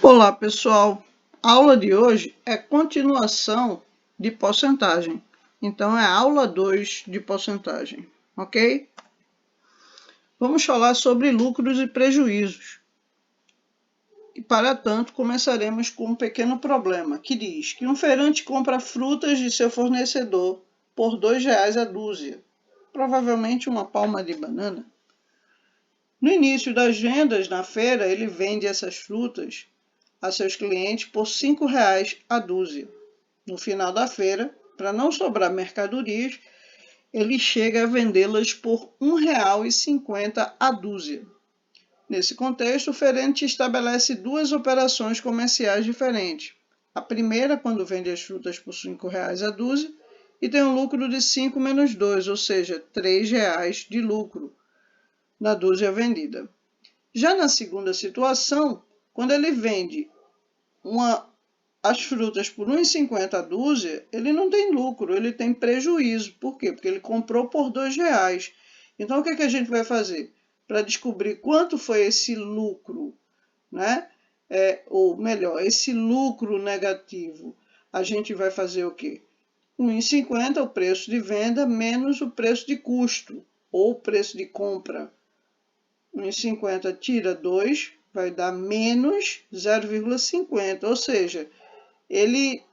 Olá, pessoal! A aula de hoje é continuação de porcentagem. Então, é a aula 2 de porcentagem, ok? Vamos falar sobre lucros e prejuízos. E, para tanto, começaremos com um pequeno problema, que diz que um feirante compra frutas de seu fornecedor por R$ 2 a dúzia, provavelmente uma palma de banana. No início das vendas na feira, ele vende essas frutas a seus clientes por R$ 5 a dúzia. No final da feira, para não sobrar mercadorias, ele chega a vendê-las por R$ 1,50 a dúzia. Nesse contexto, o feirante estabelece duas operações comerciais diferentes. A primeira, quando vende as frutas por R$ 5 a dúzia, e tem um lucro de 5 menos 2, ou seja, R$ 3 de lucro na dúzia vendida. Já na segunda situação, quando ele vende as frutas por R$ 1,50 a dúzia, ele não tem lucro, ele tem prejuízo. Por quê? Porque ele comprou por R$ 2. Então, o que a gente vai fazer? Para descobrir quanto foi esse lucro, né? Ou melhor, esse lucro negativo, a gente vai fazer o quê? R$ 1,50 o preço de venda menos o preço de custo, ou o preço de compra. 1,50 tira 2, vai dar menos 0,50, ou seja, ele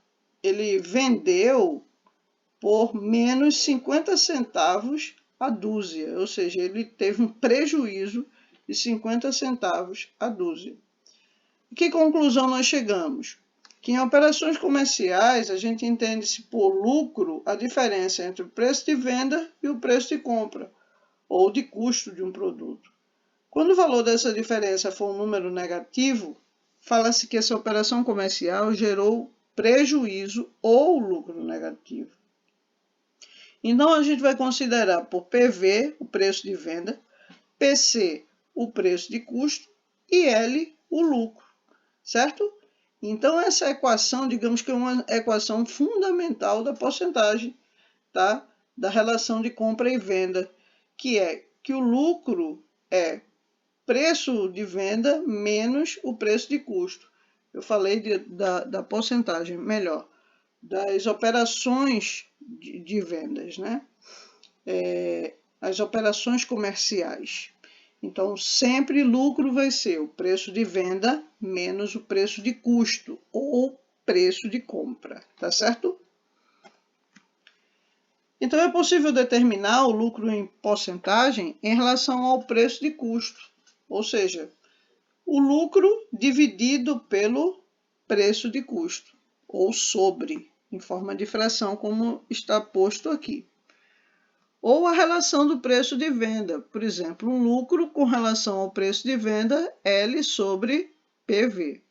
vendeu por menos 50 centavos a dúzia, ou seja, ele teve um prejuízo de 50 centavos a dúzia. E que conclusão nós chegamos? Que em operações comerciais a gente entende-se por lucro a diferença entre o preço de venda e o preço de compra, ou de custo de um produto. Quando o valor dessa diferença for um número negativo, fala-se que essa operação comercial gerou prejuízo ou lucro negativo. Então, a gente vai considerar por PV, o preço de venda, PC, o preço de custo, e L, o lucro, certo? Então, essa equação, digamos que é uma equação fundamental da porcentagem, tá? Da relação de compra e venda, que é que o lucro é preço de venda menos o preço de custo. Eu falei da porcentagem, melhor, das operações de vendas, né? As operações comerciais. Então, sempre lucro vai ser o preço de venda menos o preço de custo, ou preço de compra, tá certo? Então, é possível determinar o lucro em porcentagem em relação ao preço de custo, ou seja, o lucro dividido pelo preço de custo, ou sobre, em forma de fração, como está posto aqui. Ou a relação do preço de venda, por exemplo, um lucro com relação ao preço de venda, L sobre PV.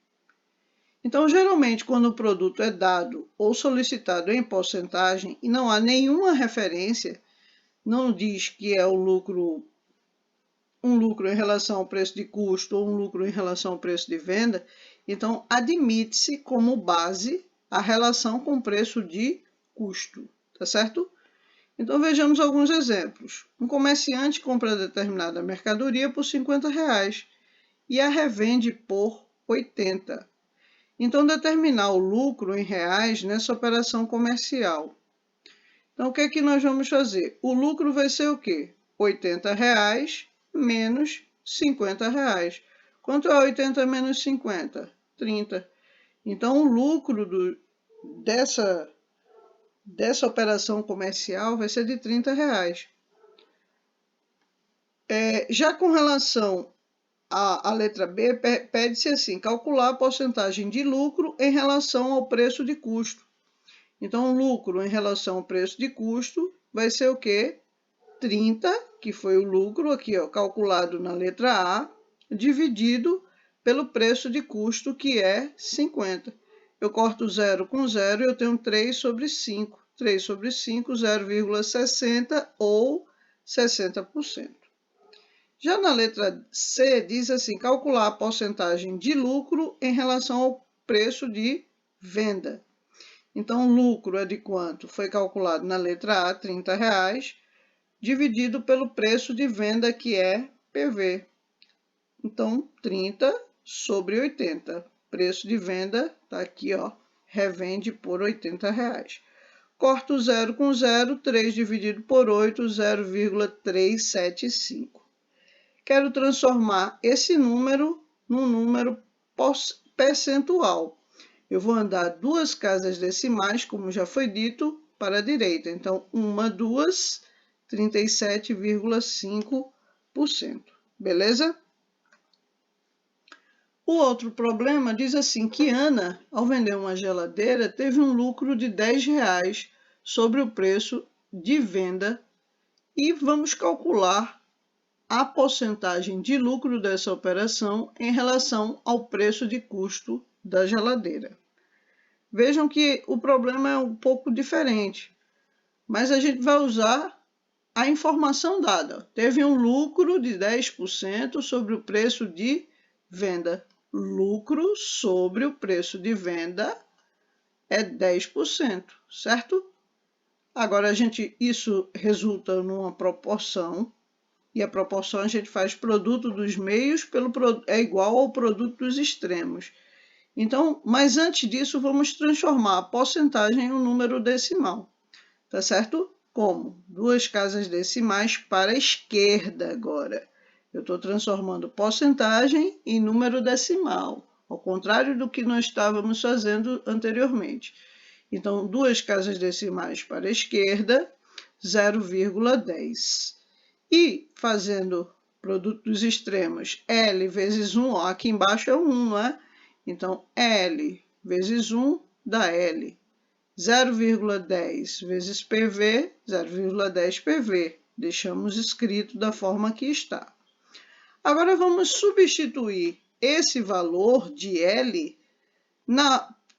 Então, geralmente, quando o produto é dado ou solicitado em porcentagem e não há nenhuma referência, não diz que é um lucro em relação ao preço de custo ou um lucro em relação ao preço de venda, então admite-se como base a relação com o preço de custo, tá certo? Então vejamos alguns exemplos. Um comerciante compra determinada mercadoria por R$ 50 e a revende por 80. Então determinar o lucro em reais nessa operação comercial. Então o que é que nós vamos fazer? O lucro vai ser o quê? R$ 80 menos R$ 50. Quanto é 80 menos 50? 30. Então, o lucro dessa operação comercial vai ser de R$ 30. Já com relação à letra B, pede-se assim, calcular a porcentagem de lucro em relação ao preço de custo. Então, o lucro em relação ao preço de custo vai ser o quê? 30, que foi o lucro aqui, ó, calculado na letra A, dividido pelo preço de custo, que é 50. Eu corto 0 com 0 e eu tenho 3 sobre 5. 3 sobre 5, 0,60 ou 60%. Já na letra C, diz assim, calcular a porcentagem de lucro em relação ao preço de venda. Então, o lucro é de quanto? Foi calculado na letra A, R$ 30, dividido pelo preço de venda, que é PV. Então, 30 sobre 80. preço de venda, tá aqui, ó, revende por R$80. Corto 0 com 0, 3 dividido por 8, 0,375. Quero transformar esse número num número percentual. Eu vou andar 2 casas decimais, como já foi dito, para a direita. Então, 1, 2, 37,5%. Beleza? O outro problema diz assim que Ana, ao vender uma geladeira, teve um lucro de R$10 sobre o preço de venda e vamos calcular a porcentagem de lucro dessa operação em relação ao preço de custo da geladeira. Vejam que o problema é um pouco diferente, mas a gente vai usar a informação dada. Teve um lucro de 10% sobre o preço de venda. Lucro sobre o preço de venda é 10%, certo? Agora, isso resulta numa proporção, e a proporção a gente faz produto dos meios é igual ao produto dos extremos. Então, mas antes disso, vamos transformar a porcentagem em um número decimal, tá certo? Como? 2 casas decimais para a esquerda agora. Eu estou transformando porcentagem em número decimal, ao contrário do que nós estávamos fazendo anteriormente. Então, 2 casas decimais para a esquerda, 0,10. E fazendo produto dos extremos, L vezes 1, ó, aqui embaixo é 1, não é? Então, L vezes 1 dá L. 0,10 vezes PV, 0,10 PV. Deixamos escrito da forma que está. Agora, vamos substituir esse valor de L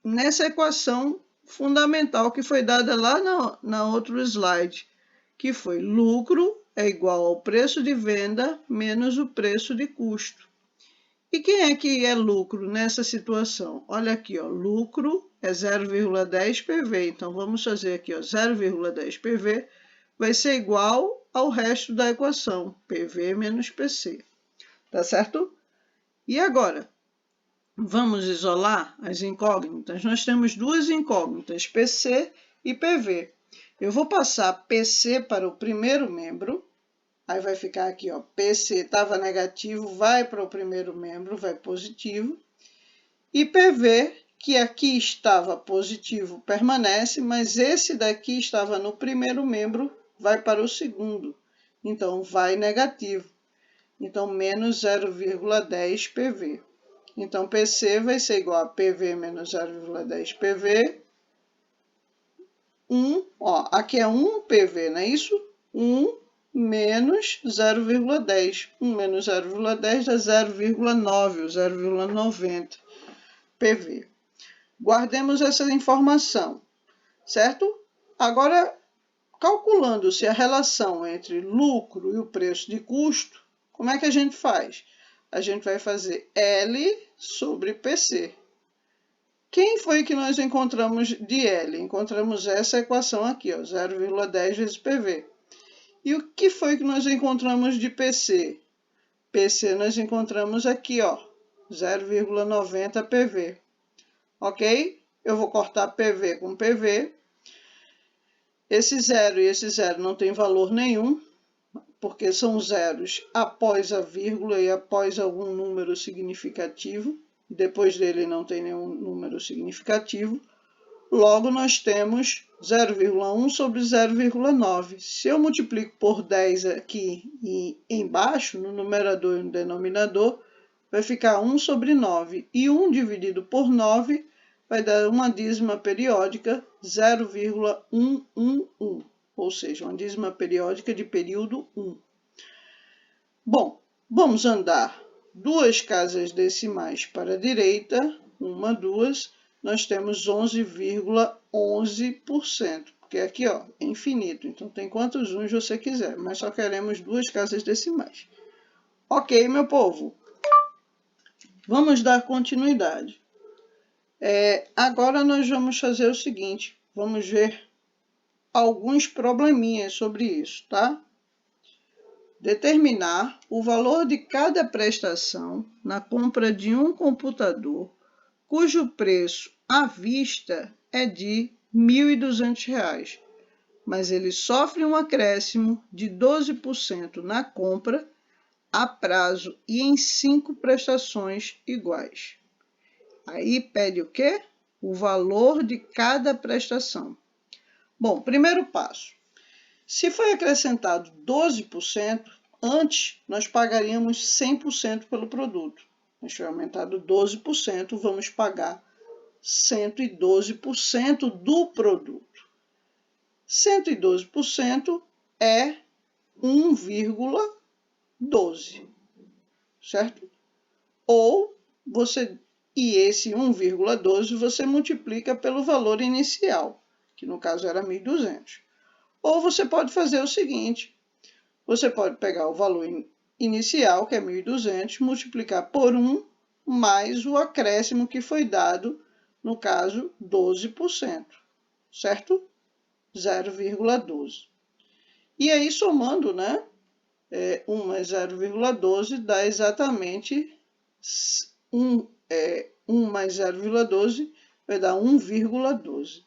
nessa equação fundamental que foi dada lá na outro slide, que foi lucro é igual ao preço de venda menos o preço de custo. E quem é que é lucro nessa situação? Olha aqui, ó, lucro é 0,10 PV. Então, vamos fazer aqui, ó, 0,10 PV vai ser igual ao resto da equação, PV menos PC. Tá certo? E agora, vamos isolar as incógnitas. Nós temos 2 incógnitas, PC e PV. Eu vou passar PC para o primeiro membro. Aí vai ficar aqui, ó, PC estava negativo, vai para o primeiro membro, vai positivo. E PV, que aqui estava positivo, permanece, mas esse daqui estava no primeiro membro, vai para o segundo. Então, vai negativo. Então, menos 0,10 PV. Então, PC vai ser igual a PV menos 0,10 PV. 1, ó, aqui é 1 PV, não é isso? 1 menos 0,10. 1 menos 0,10 dá 0,9, 0,90 PV. Guardemos essa informação, certo? Agora, calculando-se a relação entre lucro e o preço de custo, como é que a gente faz? A gente vai fazer L sobre PC. Quem foi que nós encontramos de L? Encontramos essa equação aqui, 0,10 vezes PV. E o que foi que nós encontramos de PC? PC nós encontramos aqui, 0,90 PV. Ok? Eu vou cortar PV com PV. Esse 0 e esse 0 não tem valor nenhum, porque são zeros após a vírgula e após algum número significativo. Depois dele não tem nenhum número significativo. Logo, nós temos 0,1 sobre 0,9. Se eu multiplico por 10 aqui e embaixo, no numerador e no denominador, vai ficar 1 sobre 9. E 1 dividido por 9 vai dar uma dízima periódica 0,111, ou seja, uma dízima periódica de período 1. Bom, vamos andar 2 casas decimais para a direita, 1, 2, nós temos 11,11%, porque aqui, é infinito, então tem quantos uns você quiser, mas só queremos 2 casas decimais. Ok, meu povo, vamos dar continuidade. Agora nós vamos fazer o seguinte, vamos ver alguns probleminhas sobre isso, tá? Determinar o valor de cada prestação na compra de um computador cujo preço à vista é de R$ 1.200, mas ele sofre um acréscimo de 12% na compra, a prazo e em 5 prestações iguais. Aí pede o quê? O valor de cada prestação. Bom, primeiro passo. Se foi acrescentado 12%, antes nós pagaríamos 100% pelo produto. Mas foi aumentado 12%, vamos pagar 112% do produto. 112% é 1,12, certo? Ou esse 1,12 você multiplica pelo valor inicial, que no caso era 1.200. Ou você pode fazer o seguinte, você pode pegar o valor inicial, que é 1.200, multiplicar por 1 mais o acréscimo que foi dado, no caso, 12%, certo? 0,12. E aí, somando, né? 1 mais 0,12 dá exatamente 1 mais 0,12 vai dar 1,12.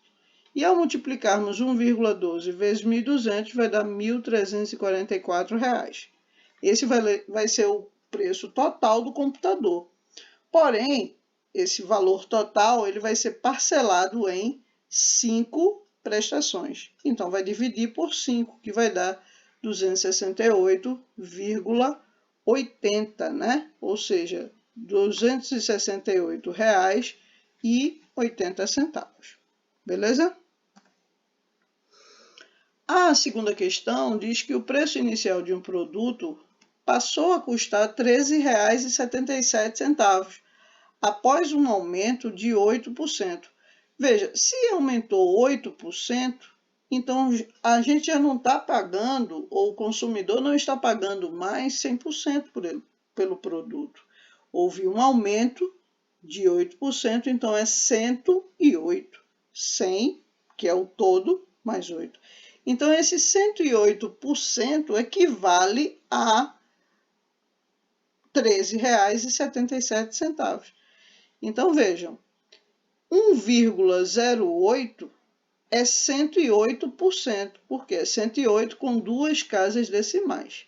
E ao multiplicarmos 1,12 vezes 1.200 vai dar R$ 1.344. Esse vai ser o preço total do computador. Porém, esse valor total ele vai ser parcelado em 5 prestações. Então, vai dividir por 5, que vai dar 268,80, né? Ou seja, R$ 268,80. Beleza? A segunda questão diz que o preço inicial de um produto passou a custar R$ 13,77, após um aumento de 8%. Veja, se aumentou 8%, então a gente já não está pagando, ou o consumidor não está pagando mais 100% pelo produto. Houve um aumento de 8%, então é 108. 100, que é o todo, mais 8. Então, esse 108% equivale a R$ 13,77. Então, vejam, 1,08 é 108%, porque é 108 com 2 casas decimais,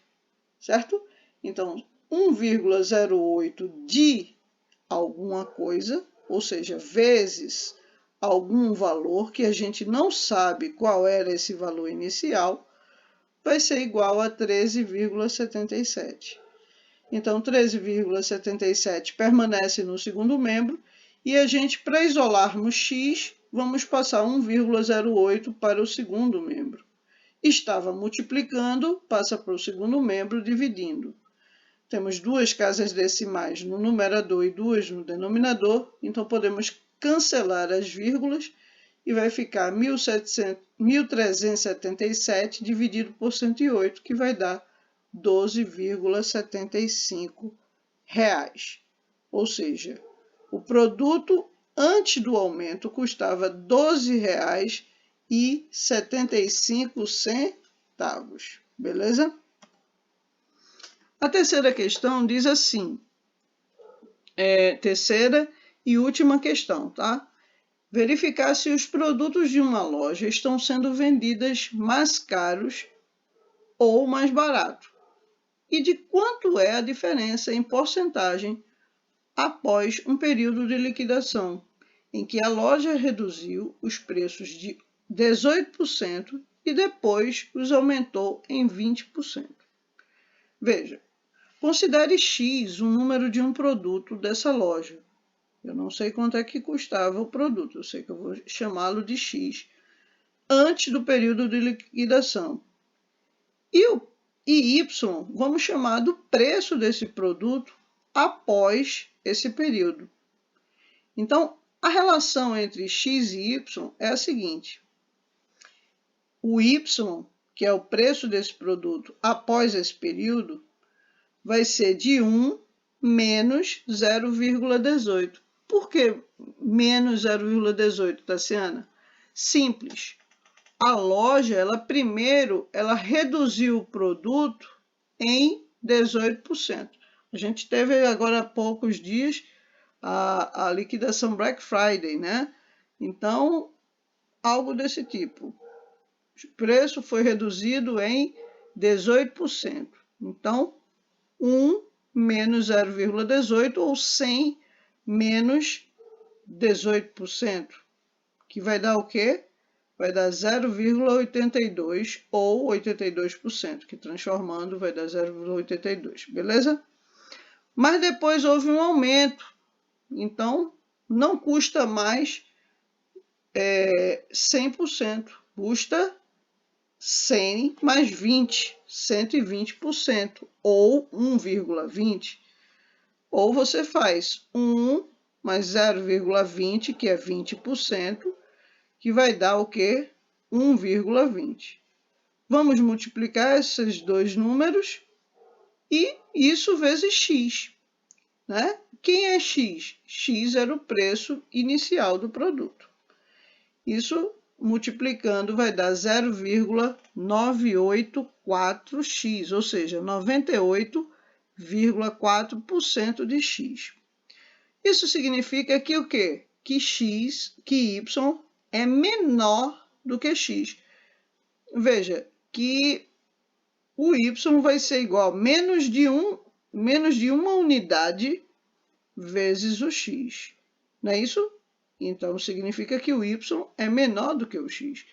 certo? Então, 1,08 de alguma coisa, ou seja, vezes algum valor que a gente não sabe qual era esse valor inicial, vai ser igual a 13,77. Então, 13,77 permanece no segundo membro e a gente, para isolarmos x, vamos passar 1,08 para o segundo membro. Estava multiplicando, passa para o segundo membro, dividindo. Temos 2 casas decimais no numerador e 2 no denominador, então podemos cancelar as vírgulas e vai ficar 1.377 dividido por 108, que vai dar R$ 12,75. Ou seja, o produto antes do aumento custava R$ 12,75. Beleza? A terceira questão diz assim, terceira e última questão, tá? Verificar se os produtos de uma loja estão sendo vendidos mais caros ou mais barato. E de quanto é a diferença em porcentagem após um período de liquidação, em que a loja reduziu os preços de 18% e depois os aumentou em 20%. Veja, considere X o número de um produto dessa loja. Eu não sei quanto é que custava o produto, eu sei que eu vou chamá-lo de X, antes do período de liquidação. E Y, vamos chamar do preço desse produto após esse período. Então, a relação entre X e Y é a seguinte. O Y, que é o preço desse produto após esse período, vai ser de 1 menos 0,18. Por que menos 0,18, Tassiana? Simples. A loja, primeiro, reduziu o produto em 18%. A gente teve agora há poucos dias a liquidação Black Friday, né? Então, algo desse tipo. O preço foi reduzido em 18%. Então, 1 menos 0,18 ou 100 menos 18%, que vai dar o quê? Vai dar 0,82 ou 82%, que transformando vai dar 0,82, beleza? Mas depois houve um aumento, então não custa mais 100%, custa 100 mais 20, 120%, ou 1,20. Ou você faz 1 mais 0,20, que é 20%, que vai dar o quê? 1,20. Vamos multiplicar esses dois números e isso vezes x, né? Quem é x? X era o preço inicial do produto. Isso multiplicando vai dar 0,984x, ou seja, 98,4% de x. Isso significa que o quê? Que y é menor do que x. Veja que o y vai ser igual a menos de uma unidade vezes o x. Não é isso? Então, significa que o y é menor do que o x.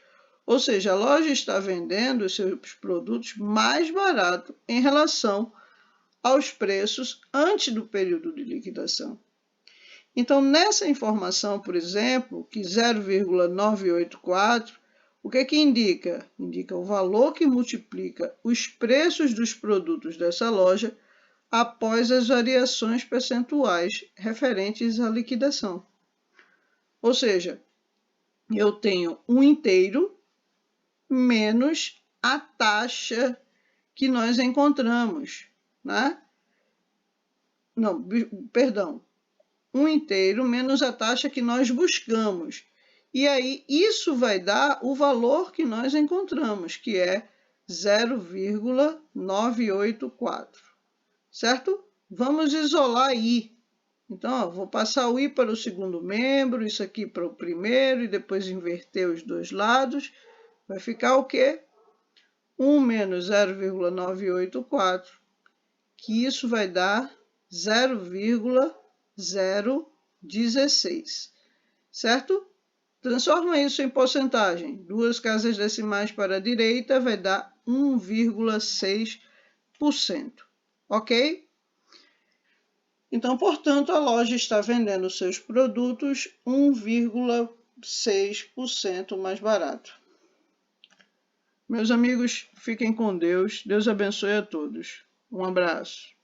Ou seja, a loja está vendendo os seus produtos mais barato em relação aos preços antes do período de liquidação. Então, nessa informação, por exemplo, que 0,984, o que indica? Indica o valor que multiplica os preços dos produtos dessa loja após as variações percentuais referentes à liquidação. Ou seja, eu tenho um inteiro menos a taxa que nós encontramos, né? Não, perdão. Um inteiro menos a taxa que nós buscamos. E aí, isso vai dar o valor que nós encontramos, que é 0,984. Certo? Vamos isolar I. Então, vou passar o I para o segundo membro, isso aqui para o primeiro, e depois inverter os dois lados. Vai ficar o quê? 1 menos 0,984, que isso vai dar 0,016, certo? Transforma isso em porcentagem. 2 casas decimais para a direita vai dar 1,6%, ok? Então, portanto, a loja está vendendo seus produtos 1,6% mais barato. Meus amigos, fiquem com Deus. Deus abençoe a todos. Um abraço.